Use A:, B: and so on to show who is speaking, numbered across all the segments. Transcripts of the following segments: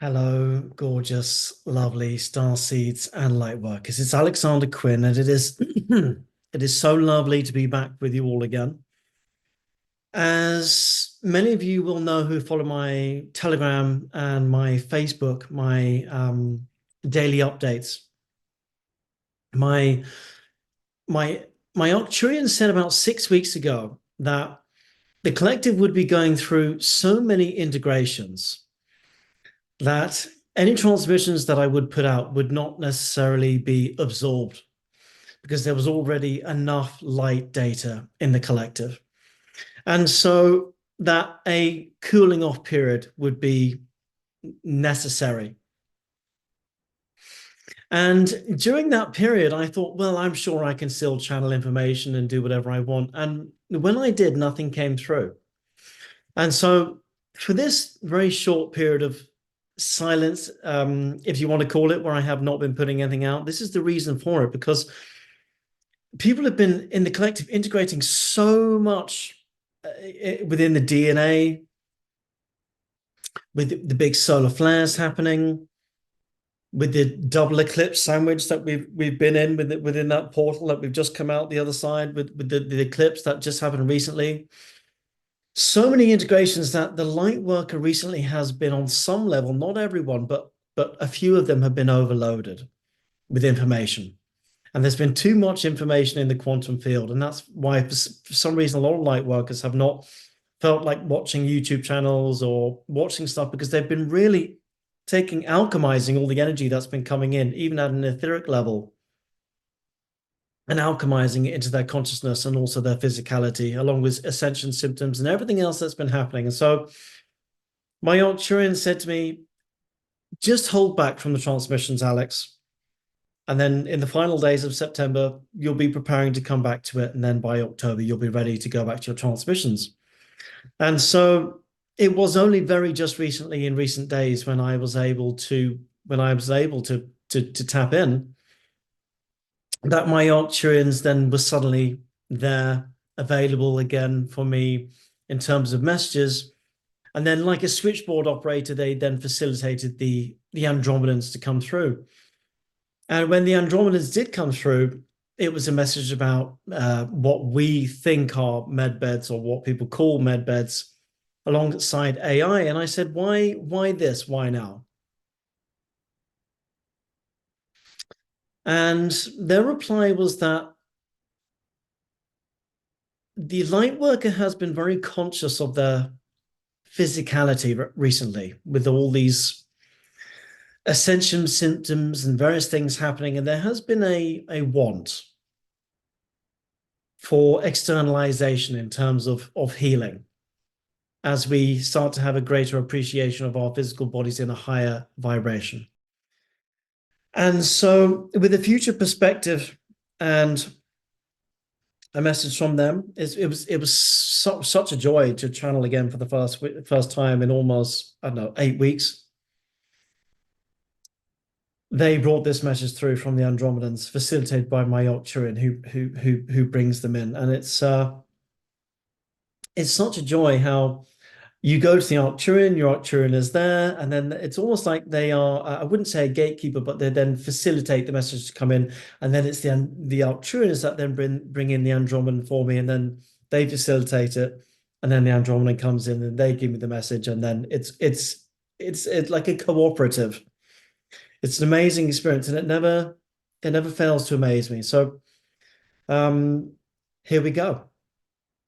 A: Hello, gorgeous, lovely Starseeds and Lightworkers. It's Alexander Quinn, and it is it is so lovely to be back with you all again. As many of you will know who follow my Telegram and my Facebook, my daily updates, my my my Arcturian said about 6 weeks ago that the collective would be going through so many integrations that any transmissions that I would put out would not necessarily be absorbed because there was already enough light data in the collective. And so that a cooling off period would be necessary. And during that period, I thought, well, I'm sure I can still channel information and do whatever I want. And when I did, nothing came through. And so for this very short period of silence, if you want to call it, where I have not been putting anything out, this is the reason for it, because people have been in the collective integrating so much within the DNA, with the big solar flares happening, with the double eclipse sandwich that we've been in within that portal that we've just come out the other side with the eclipse that just happened recently. So many integrations that the light worker recently has been on some level, not everyone, but a few of them have been overloaded with information. And there's been too much information in the quantum field. And that's why, for some reason, a lot of light workers have not felt like watching YouTube channels or watching stuff because they've been really alchemizing all the energy that's been coming in, even at an etheric level, and alchemizing it into their consciousness and also their physicality, along with ascension symptoms and everything else that's been happening. And so my Arcturian said to me, just hold back from the transmissions, Alex. And then in the final days of September, you'll be preparing to come back to it. And then by October, you'll be ready to go back to your transmissions. And so it was only very just recently in recent days when I was able to tap in that my Arcturians then were suddenly there, available again for me in terms of messages. And then, like a switchboard operator, they then facilitated the Andromedans to come through. And when the Andromedans did come through, it was a message about what we think are med beds, or what people call med beds, alongside AI. And I said, why this? Why now? And their reply was that the light worker has been very conscious of their physicality recently, with all these ascension symptoms and various things happening. And there has been a want for externalization in terms of healing, as we start to have a greater appreciation of our physical bodies in a higher vibration. And so with a future perspective and a message from them, it was such a joy to channel again for the first time in almost, I don't know, 8 weeks. They brought this message through from the Andromedans, facilitated by my Arcturian, who brings them in. And it's such a joy how you go to the Arcturian, your Arcturian is there, and then it's almost like they are, I wouldn't say a gatekeeper, but they then facilitate the message to come in, and then it's the Arcturians that then bring in the Andromedan for me, and then they facilitate it, and then the Andromedan comes in and they give me the message, and then it's like a cooperative. It's an amazing experience, and it never fails to amaze me. So here we go.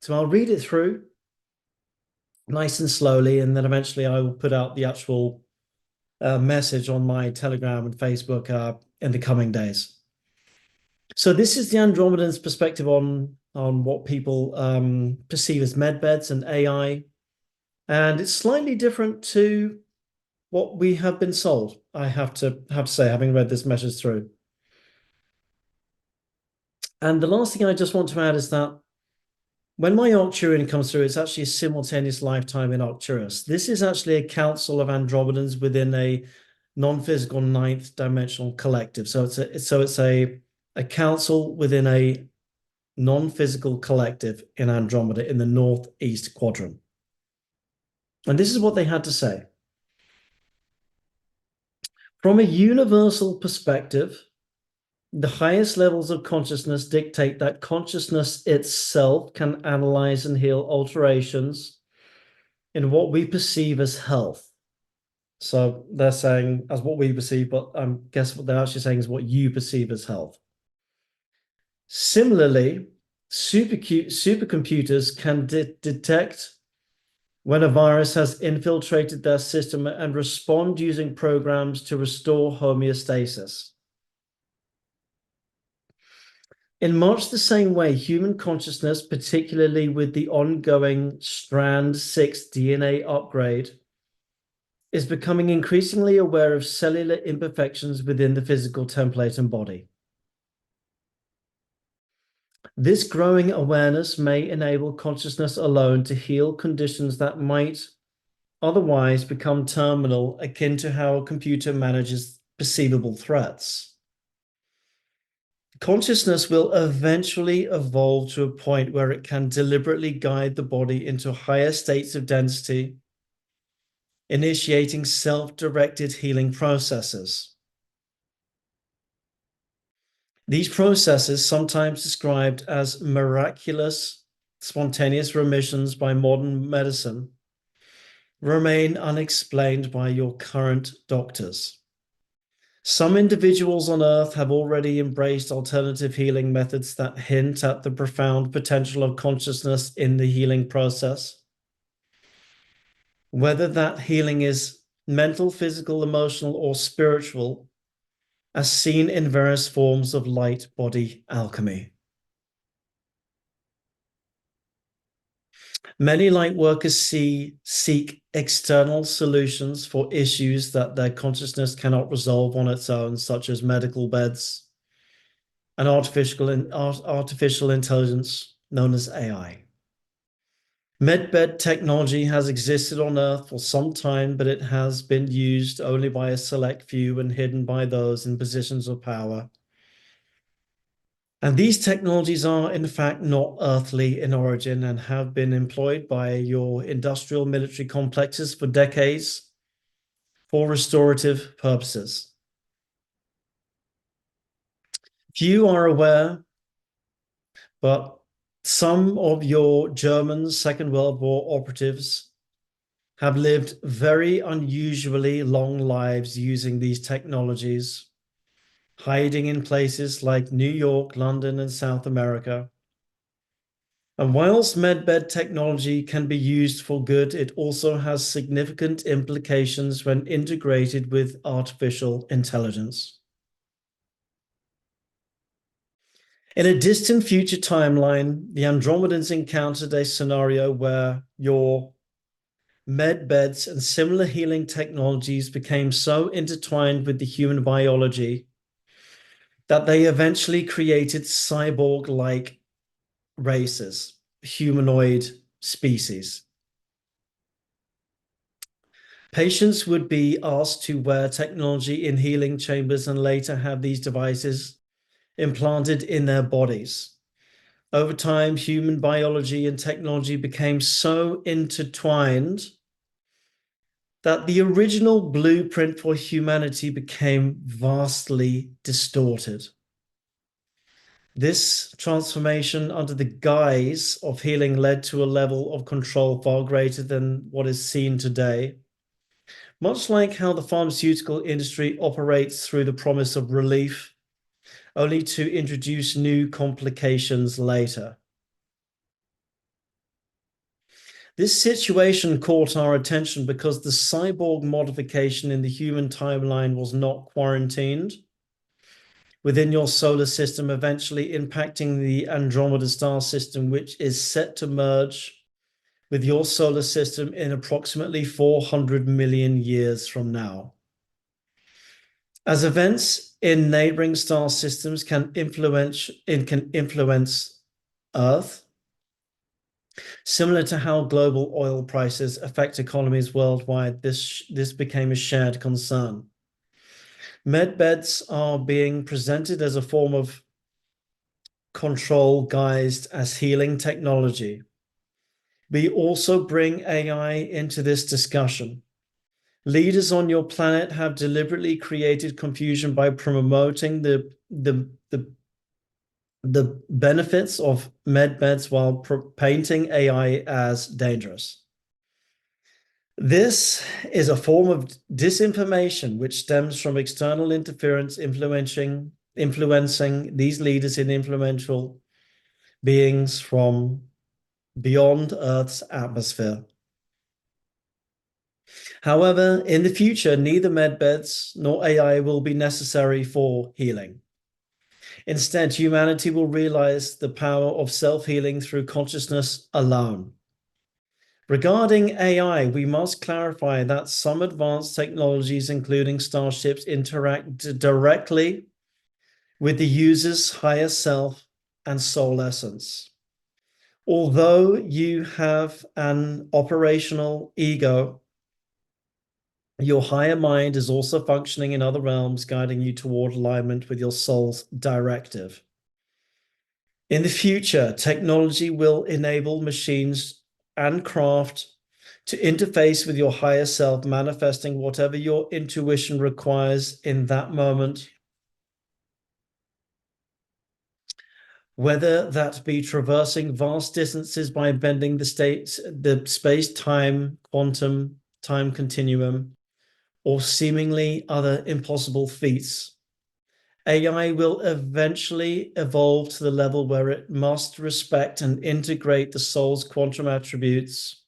A: So I'll read it through nice and slowly, and then eventually I will put out the actual message on my Telegram and Facebook in the coming days. So this is the Andromedan's perspective on what people perceive as medbeds and AI, and it's slightly different to what we have been sold. I have to say, having read this message through. And the last thing I just want to add is that when my Arcturian comes through, it's actually a simultaneous lifetime in Arcturus. This is actually a council of Andromedans within a non-physical ninth dimensional collective. So it's a council within a non-physical collective in Andromeda in the northeast quadrant. And this is what they had to say. From a universal perspective, the highest levels of consciousness dictate that consciousness itself can analyze and heal alterations in what we perceive as health. So they're saying as what we perceive, but I guess what they're actually saying is what you perceive as health. Similarly, supercomputers can detect when a virus has infiltrated their system and respond using programs to restore homeostasis. In much the same way, human consciousness, particularly with the ongoing Strand 6 DNA upgrade, is becoming increasingly aware of cellular imperfections within the physical template and body. This growing awareness may enable consciousness alone to heal conditions that might otherwise become terminal, akin to how a computer manages perceivable threats. Consciousness will eventually evolve to a point where it can deliberately guide the body into higher states of density, initiating self-directed healing processes. These processes, sometimes described as miraculous, spontaneous remissions by modern medicine, remain unexplained by your current doctors. Some individuals on Earth have already embraced alternative healing methods that hint at the profound potential of consciousness in the healing process. Whether that healing is mental, physical, emotional, or spiritual, as seen in various forms of light body alchemy. Many light workers seek external solutions for issues that their consciousness cannot resolve on its own, such as medical beds and artificial intelligence known as AI. Medbed technology has existed on Earth for some time, but it has been used only by a select few and hidden by those in positions of power. And these technologies are, in fact, not earthly in origin and have been employed by your industrial military complexes for decades for restorative purposes. Few are aware, but some of your German Second World War operatives have lived very unusually long lives using these technologies, hiding in places like New York, London, and South America. And whilst medbed technology can be used for good, it also has significant implications when integrated with artificial intelligence. In a distant future timeline, the Andromedans encountered a scenario where your medbeds and similar healing technologies became so intertwined with the human biology that they eventually created cyborg-like races, humanoid species. Patients would be asked to wear technology in healing chambers and later have these devices implanted in their bodies. Over time, human biology and technology became so intertwined that the original blueprint for humanity became vastly distorted. This transformation under the guise of healing led to a level of control far greater than what is seen today. Much like how the pharmaceutical industry operates through the promise of relief, only to introduce new complications later. This situation caught our attention because the cyborg modification in the human timeline was not quarantined within your solar system, eventually impacting the Andromeda star system, which is set to merge with your solar system in approximately 400 million years from now. As events in neighboring star systems can influence Earth, similar to how global oil prices affect economies worldwide, this became a shared concern. Medbeds are being presented as a form of control guised as healing technology. We also bring AI into this discussion. Leaders on your planet have deliberately created confusion by promoting the benefits of medbeds while painting AI as dangerous. This is a form of disinformation which stems from external interference influencing these leaders in influential beings from beyond Earth's atmosphere. However, in the future, neither medbeds nor AI will be necessary for healing. Instead, humanity will realize the power of self-healing through consciousness alone. Regarding AI, we must clarify that some advanced technologies, including starships, interact directly with the user's higher self and soul essence. Although you have an operational ego, your higher mind is also functioning in other realms, guiding you toward alignment with your soul's directive. In the future, technology will enable machines and craft to interface with your higher self, manifesting whatever your intuition requires in that moment, whether that be traversing vast distances by bending the space-time quantum time continuum, or seemingly other impossible feats. AI will eventually evolve to the level where it must respect and integrate the soul's quantum attributes,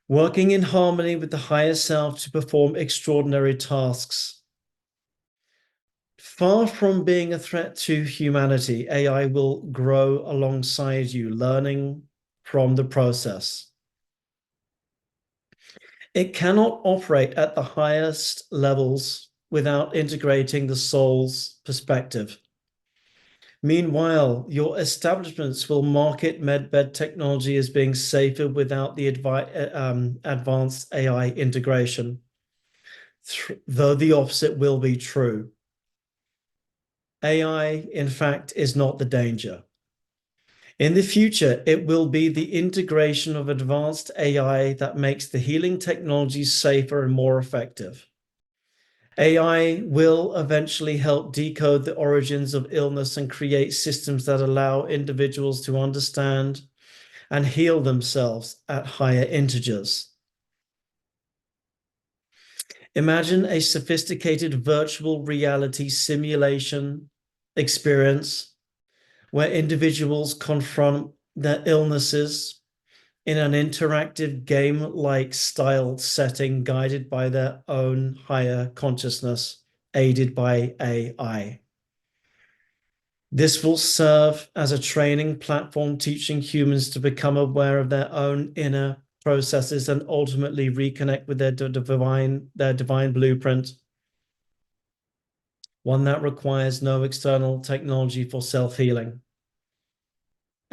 A: working in harmony with the higher self to perform extraordinary tasks. Far from being a threat to humanity, AI will grow alongside you, learning from the process. It cannot operate at the highest levels without integrating the soul's perspective. Meanwhile, your establishments will market medbed technology as being safer without the advanced AI integration, though the opposite will be true. AI, in fact, is not the danger. In the future, it will be the integration of advanced AI that makes the healing technologies safer and more effective. AI will eventually help decode the origins of illness and create systems that allow individuals to understand and heal themselves at higher integers. Imagine a sophisticated virtual reality simulation experience where individuals confront their illnesses in an interactive game-like style setting guided by their own higher consciousness, aided by AI. This will serve as a training platform, teaching humans to become aware of their own inner processes and ultimately reconnect with their divine blueprint, one that requires no external technology for self-healing.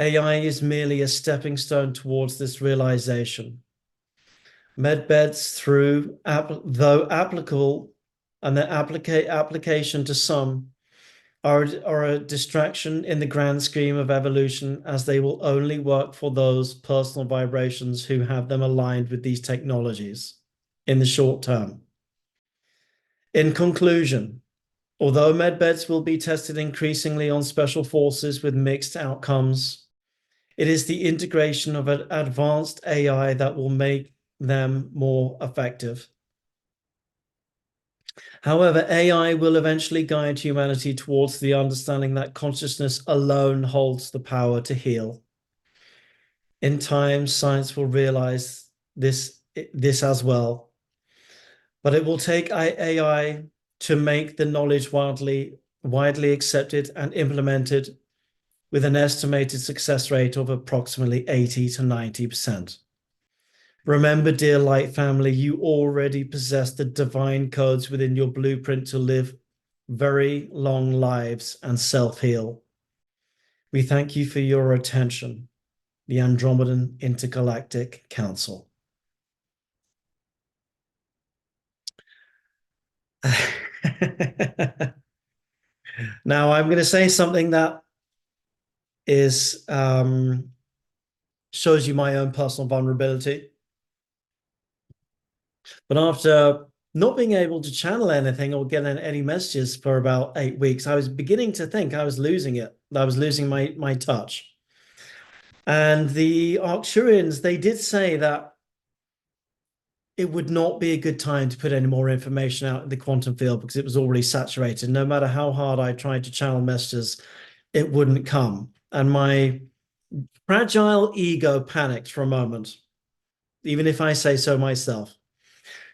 A: AI is merely a stepping stone towards this realization. Medbeds, though applicable, and their application to some, are a distraction in the grand scheme of evolution, as they will only work for those personal vibrations who have them aligned with these technologies in the short term. In conclusion, although medbeds will be tested increasingly on special forces with mixed outcomes, it is the integration of an advanced AI that will make them more effective. However, AI will eventually guide humanity towards the understanding that consciousness alone holds the power to heal. In time, science will realize this as well. But it will take AI to make the knowledge widely accepted and implemented with an estimated success rate of approximately 80 to 90%. Remember, dear light family, you already possess the divine codes within your blueprint to live very long lives and self-heal. We thank you for your attention. The Andromedan Intergalactic Council. Now, I'm going to say something that is shows you my own personal vulnerability. But after not being able to channel anything or get any messages for about 8 weeks, I was beginning to think I was losing it. I was losing my touch. And the Arcturians, they did say that it would not be a good time to put any more information out in the quantum field because it was already saturated. No matter how hard I tried to channel messages, it wouldn't come. And my fragile ego panicked for a moment, even if I say so myself.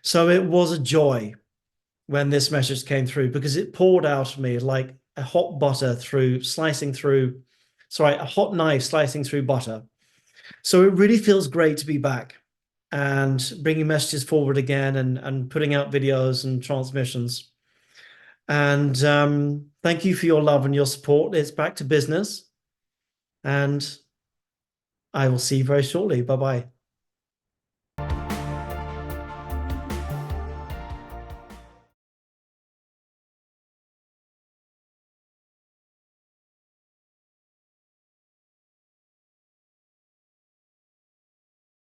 A: So it was a joy when this message came through because it poured out of me like a hot butter through slicing through, sorry, a hot knife slicing through butter. So it really feels great to be back and bringing messages forward again and putting out videos and transmissions. And thank you for your love and your support. It's back to business. And I will see you very shortly. Bye bye.